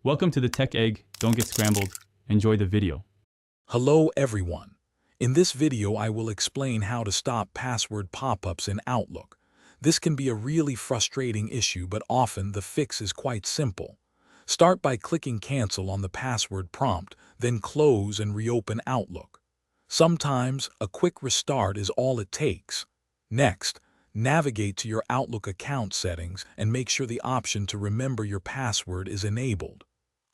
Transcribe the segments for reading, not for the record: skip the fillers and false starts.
Welcome to the Tech Egg. Don't get scrambled. Enjoy the video. Hello everyone. In this video I will explain how to stop password pop-ups in Outlook. This can be a really frustrating issue, but often the fix is quite simple. Start by clicking Cancel on the password prompt, then close and reopen Outlook. Sometimes a quick restart is all it takes. Next, navigate to your Outlook account settings and make sure the option to remember your password is enabled.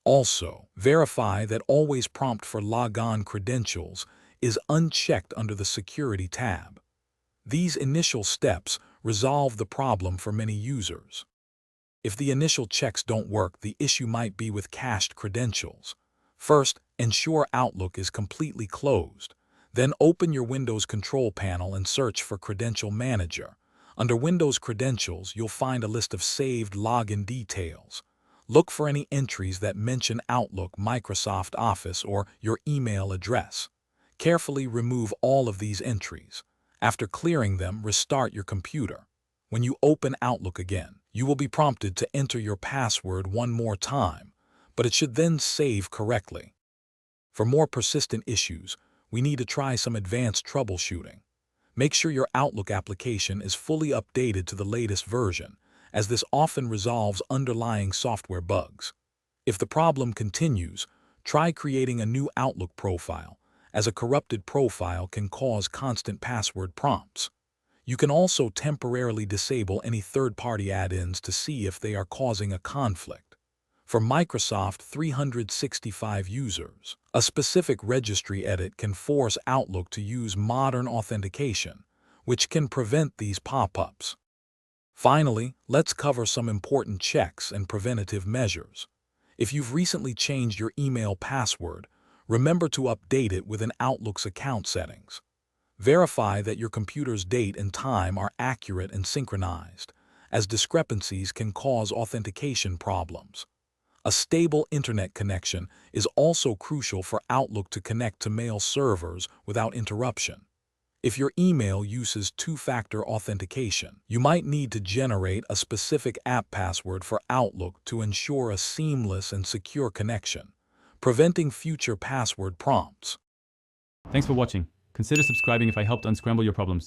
Also, verify that Always Prompt for Logon Credentials is unchecked under the Security tab. These initial steps resolve the problem for many users. If the initial checks don't work, the issue might be with cached credentials. First, ensure Outlook is completely closed. Then open your Windows Control Panel and search for Credential Manager. Under Windows Credentials, you'll find a list of saved login details. Look for any entries that mention Outlook, Microsoft Office, or your email address. Carefully remove all of these entries. After clearing them, restart your computer. When you open Outlook again, you will be prompted to enter your password one more time, but it should then save correctly. For more persistent issues, we need to try some advanced troubleshooting. Make sure your Outlook application is fully updated to the latest version, as this often resolves underlying software bugs. If the problem continues, try creating a new Outlook profile, as a corrupted profile can cause constant password prompts. You can also temporarily disable any third-party add-ins to see if they are causing a conflict. For Microsoft 365 users, a specific registry edit can force Outlook to use modern authentication, which can prevent these pop-ups. Finally, let's cover some important checks and preventative measures. If you've recently changed your email password, remember to update it within Outlook's account settings. Verify that your computer's date and time are accurate and synchronized, as discrepancies can cause authentication problems. A stable internet connection is also crucial for Outlook to connect to mail servers without interruption. If your email uses two-factor authentication, you might need to generate a specific app password for Outlook to ensure a seamless and secure connection, preventing future password prompts. Thanks for watching. Consider subscribing if I helped unscramble your problems.